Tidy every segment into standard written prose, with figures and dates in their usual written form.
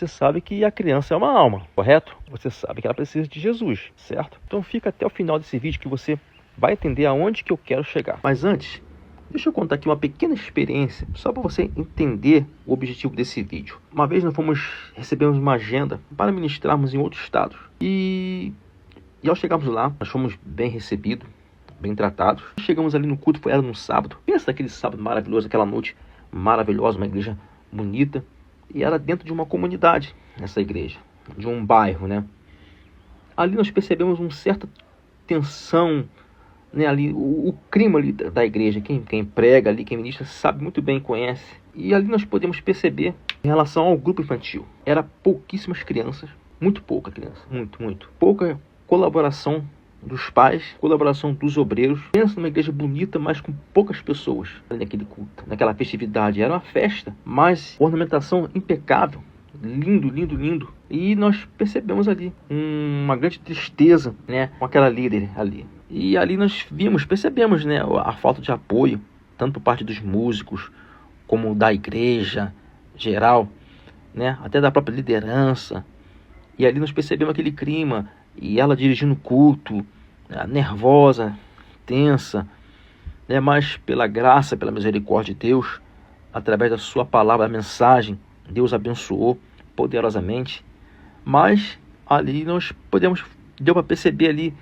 Você sabe que a criança é uma alma, correto? Você sabe que ela precisa de Jesus, certo? Então fica até o final desse vídeo que você vai entender aonde que eu quero chegar. Mas antes, deixa eu contar aqui uma pequena experiência, só para você entender o objetivo desse vídeo. Uma vez nós recebemos uma agenda para ministrarmos em outro estado. E ao chegarmos lá, nós fomos bem recebidos, bem tratados. Chegamos ali no culto, era no sábado. Pensa naquele sábado maravilhoso, aquela noite maravilhosa, uma igreja bonita. E era dentro de uma comunidade, essa igreja, de um bairro, né? Ali nós percebemos uma certa tensão, né? Ali, o clima ali da igreja, quem prega ali, quem ministra, sabe muito bem, conhece. E ali nós podemos perceber, em relação ao grupo infantil, era pouquíssimas crianças, muito pouca criança, muito. Pouca colaboração dos pais, colaboração dos obreiros. Pensa numa igreja bonita, mas com poucas pessoas naquele culto, naquela festividade. Era uma festa, mas ornamentação impecável, lindo. E nós percebemos ali uma grande tristeza, né, com aquela líder ali. E ali nós percebemos, né, a falta de apoio, tanto por parte dos músicos, como da igreja geral, né, até da própria liderança. E ali nós percebemos aquele clima, e ela dirigindo o culto, nervosa, tensa, né? Mas pela graça, pela misericórdia de Deus, através da sua palavra, a mensagem, Deus abençoou poderosamente. Mas ali deu para perceber ali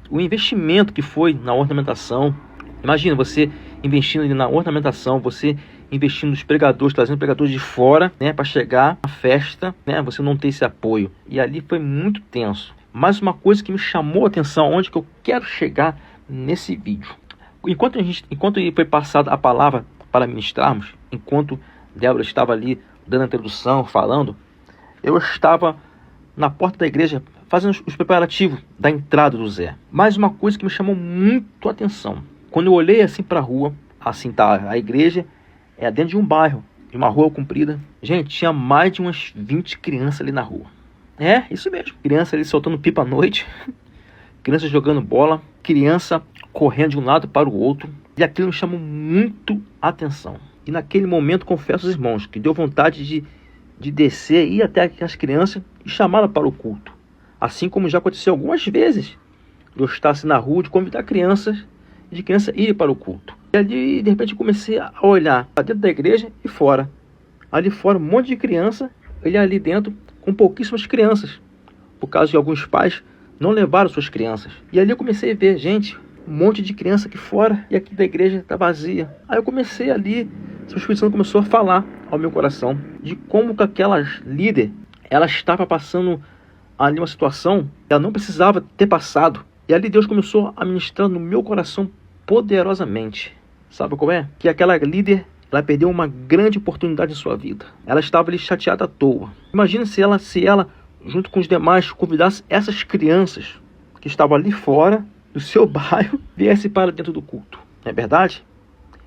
o investimento que foi na ornamentação. Imagina você investindo ali na ornamentação, você investindo nos pregadores, trazendo pregadores de fora, né, para chegar à festa, né, você não ter esse apoio. E ali foi muito tenso. Mas uma coisa que me chamou a atenção, onde que eu quero chegar nesse vídeo. Enquanto foi passada a palavra para ministrarmos, enquanto Débora estava ali dando a introdução, falando, eu estava na porta da igreja fazendo os preparativos da entrada do Zé. Mas uma coisa que me chamou muito a atenção. Quando eu olhei assim para a rua, assim tá a igreja, é dentro de um bairro, de uma rua comprida. Gente, tinha mais de umas 20 crianças ali na rua. É, isso mesmo. Criança ali soltando pipa à noite, criança jogando bola, criança correndo de um lado para o outro. E aquilo me chamou muito a atenção. E naquele momento, confesso aos irmãos, que deu vontade de descer, ir até as crianças e chamá-las para o culto. Assim como já aconteceu algumas vezes, eu estar assim na rua, de convidar crianças, e de criança ir para o culto. E ali, de repente, comecei a olhar para dentro da igreja e fora. Ali fora, um monte de criança, e ali dentro, com pouquíssimas crianças, por causa de alguns pais não levaram suas crianças. E ali eu comecei a ver, gente, um monte de criança aqui fora e aqui da igreja está vazia. Aí eu comecei ali, o Espírito Santo começou a falar ao meu coração de como que aquela líder, ela estava passando ali uma situação que ela não precisava ter passado. E ali Deus começou a ministrar no meu coração poderosamente. Sabe qual é? Que aquela líder, ela perdeu uma grande oportunidade em sua vida. Ela estava ali chateada à toa. Imagina se ela, junto com os demais, convidasse essas crianças que estavam ali fora do seu bairro, viesse para dentro do culto. Não é verdade?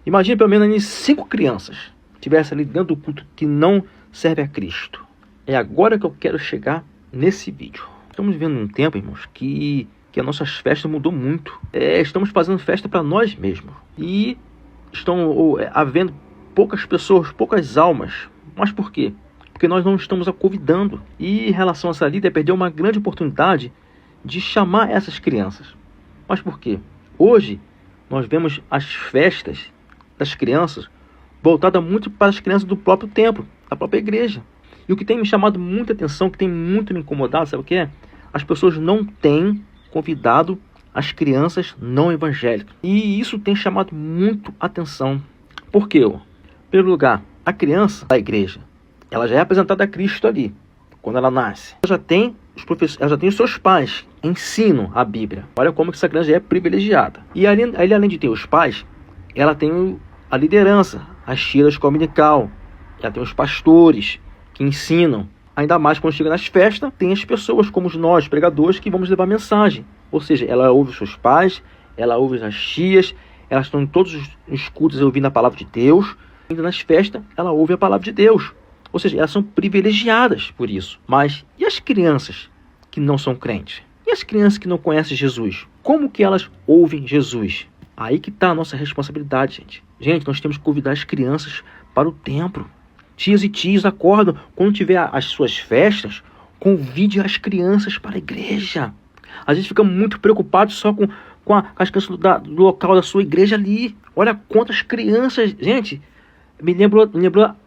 Imagina pelo menos 5 crianças tivessem ali dentro do culto que não serve a Cristo. É agora que eu quero chegar nesse vídeo. Estamos vivendo um tempo, irmãos, que as nossas festas mudou muito. Estamos fazendo festa para nós mesmos. E estão havendo poucas pessoas, poucas almas. Mas por quê? Porque nós não estamos a convidando. E em relação a essa líder, perdeu uma grande oportunidade de chamar essas crianças. Mas por quê? Hoje, nós vemos as festas das crianças voltadas muito para as crianças do próprio templo, da própria igreja. E o que tem me chamado muita atenção, que tem muito me incomodado, sabe o que é? As pessoas não têm convidado as crianças não evangélicas. E isso tem chamado muito atenção. Por quê? Em primeiro lugar, a criança da igreja, ela já é apresentada a Cristo ali, quando ela nasce. Ela já tem os seus pais, ensinam a Bíblia. Olha como que essa criança já é privilegiada. E além de ter os pais, ela tem a liderança, as tiras de dominical, ela tem os pastores que ensinam. Ainda mais quando chega nas festas, tem as pessoas como nós, pregadores, que vamos levar mensagem. Ou seja, ela ouve os seus pais, ela ouve as tias, elas estão em todos os cultos ouvindo a palavra de Deus. Ainda nas festas, ela ouve a palavra de Deus. Ou seja, elas são privilegiadas por isso. Mas e as crianças que não são crentes? E as crianças que não conhecem Jesus? Como que elas ouvem Jesus? Aí que está a nossa responsabilidade, gente. Gente, nós temos que convidar as crianças para o templo. tias e tios acordam. Quando tiver as suas festas, convide as crianças para a igreja. A gente fica muito preocupado só com as crianças do local da sua igreja ali. Olha quantas crianças, gente. Me lembrou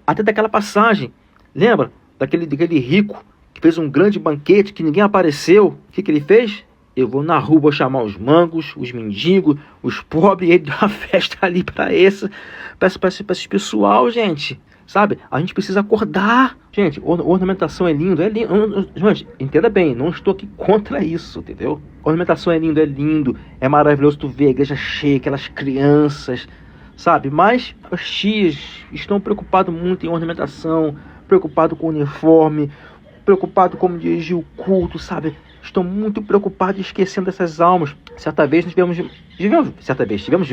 até daquela passagem. Lembra daquele rico que fez um grande banquete que ninguém apareceu? O que ele fez? Eu vou na rua, vou chamar os mangos, os mendigos, os pobres, e ele deu uma festa ali para esse pessoal, gente. Sabe? A gente precisa acordar. Gente, ornamentação é lindo, é lindo. Gente, entenda bem, não estou aqui contra isso, entendeu? Ornamentação é lindo, é maravilhoso tu ver a igreja cheia, aquelas crianças, sabe? Mas os tios estão preocupados muito em ornamentação, preocupados com o uniforme, preocupados como dirigir o culto, sabe? Estão muito preocupados e esquecendo dessas almas. Certa vez tivemos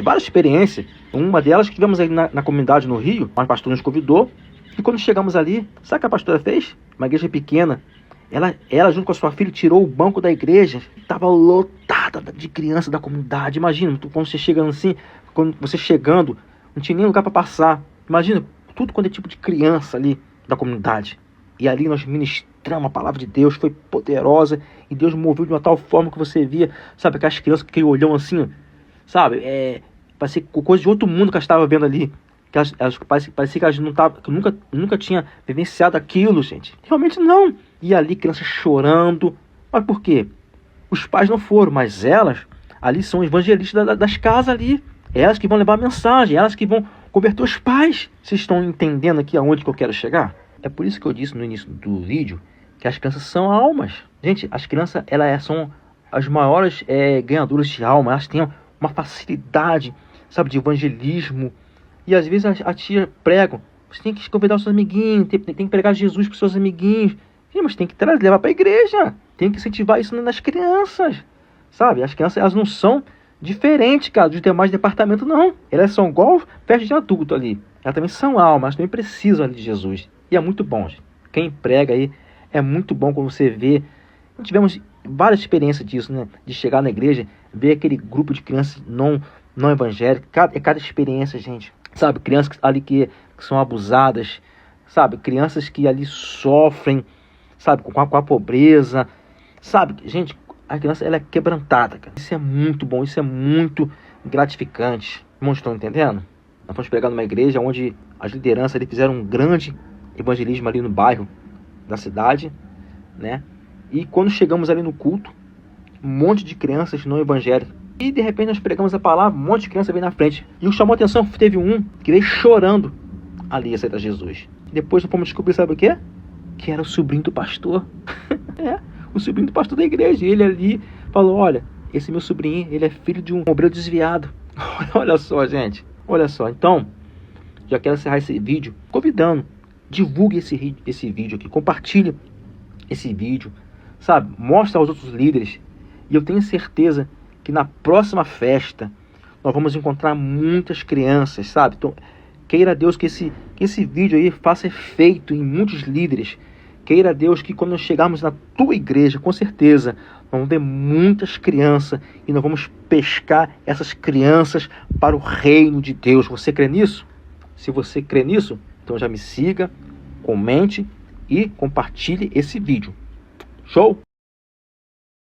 várias experiências. Uma delas que tivemos aí na comunidade no Rio, uma pastora nos convidou. E quando chegamos ali, sabe o que a pastora fez? Uma igreja pequena. Ela junto com a sua filha, tirou o banco da igreja. Estava lotada de crianças da comunidade. Imagina, quando você chegando assim, não tinha nem lugar para passar. Imagina, tudo quanto é tipo de criança ali da comunidade. E ali nós ministramos a palavra de Deus, foi poderosa, e Deus moveu de uma tal forma que você via, sabe, aquelas crianças com aquele olhão assim, sabe, parecia coisa de outro mundo que elas estavam vendo ali, que parecia que elas nunca tinham vivenciado aquilo, gente. Realmente não. E ali crianças chorando. Mas por quê? Os pais não foram, mas elas ali são evangelistas das casas ali. Elas que vão levar a mensagem, elas que vão converter os pais. Vocês estão entendendo aqui aonde que eu quero chegar? É por isso que eu disse no início do vídeo que as crianças são almas. Gente, as crianças são as maiores ganhadoras de alma. Elas têm uma facilidade, sabe, de evangelismo. E às vezes a tia pregam. Você tem que convidar os seus amiguinhos, tem que pregar Jesus para os seus amiguinhos. Sim, mas tem que levar para a igreja. Tem que incentivar isso nas crianças. Sabe, as crianças elas não são diferentes, cara, dos demais departamentos, não. Elas são igual festa de adulto ali. Elas também são almas, elas também precisam ali de Jesus. E é muito bom, gente. Quem prega aí, é muito bom quando você vê. Tivemos várias experiências disso, né? De chegar na igreja, ver aquele grupo de crianças não evangélicas. Cada experiência, gente. Sabe, crianças ali que são abusadas. Sabe, crianças que ali sofrem, sabe, com a pobreza. Sabe, gente, a criança ela é quebrantada, cara. Isso é muito bom, isso é muito gratificante. Irmãos, estão entendendo? Nós fomos pregar numa igreja onde as lideranças ali fizeram um grande evangelismo ali no bairro da cidade, né? E quando chegamos ali no culto, um monte de crianças não evangélicas. E de repente nós pregamos a palavra, um monte de criança veio na frente. E o que chamou a atenção, teve um que veio chorando ali a aceitar Jesus. Depois nós fomos descobrir, sabe o quê? Que era o sobrinho do pastor. O sobrinho do pastor da igreja. E ele ali falou, olha, esse meu sobrinho, ele é filho de um obreiro desviado. Olha só, gente. Olha só. Então, já quero encerrar esse vídeo convidando. Divulgue esse vídeo aqui. Compartilhe esse vídeo. Sabe? Mostre aos outros líderes. E eu tenho certeza que na próxima festa nós vamos encontrar muitas crianças, sabe? Então, queira Deus que esse vídeo aí faça efeito em muitos líderes. Queira Deus que quando nós chegarmos na tua igreja, com certeza, nós vamos ver muitas crianças e nós vamos pescar essas crianças para o reino de Deus. Você crê nisso? Se você crê nisso, então já me siga, comente e compartilhe esse vídeo. Show?